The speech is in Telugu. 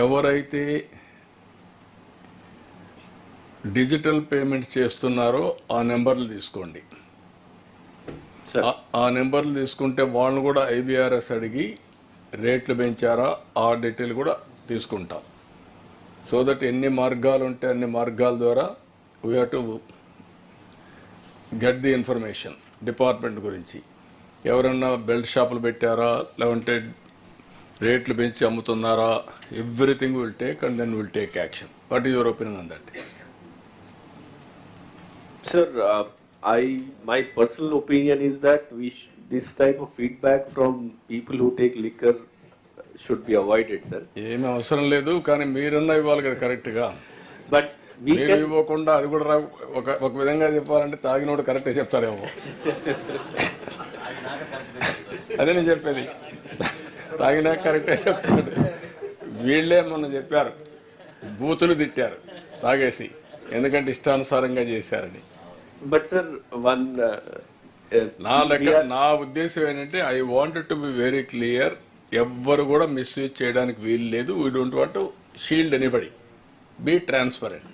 ఎవరైతే డిజిటల్ పేమెంట్ చేస్తున్నారో ఆ నెంబర్లు తీసుకోండి. ఆ నెంబర్లు తీసుకుంటే వాళ్ళని కూడా IBRS అడిగి రేట్లు పెంచారా ఆ డీటెయిల్ కూడా తీసుకుంటాం. సో దట్ ఎన్ని మార్గాలు ఉంటే అన్ని మార్గాల ద్వారా we have to get the information department గురించి. ఎవరన్నా బెల్ట్ షాపులు పెట్టారా, లేదంటే రేట్లు పెంచి అమ్ముతున్నారా, everything will take and then will take action. What is your opinion on that? Sir, my personal opinion is that this type of feedback from people who take liquor should be avoided, sir. ఏమీ అవసరం లేదు, కానీ మీరన్నా ఇవ్వాలి కదా కరెక్ట్గా. But we మీరు can ఇవ్వకుండా అది కూడా ఒక విధంగా చెప్పాలంటే తాగినోడు కరెక్టే చెప్తారేమో. అదే నేను చెప్పేది, తాగినా కరెక్టే చెప్తాడు. వీళ్ళే మొన్న చెప్పారు, బూతులు తిట్టారు తాగేసి, ఎందుకంటే ఇష్టానుసారంగా చేశారని. But sir, one నా ఉద్దేశం ఏంటంటే I wanted to be very clear. ఎవ్వరు కూడా మిస్యూజ్ చేయడానికి వీలు లేదు. We don't want to shield anybody. Be transparent.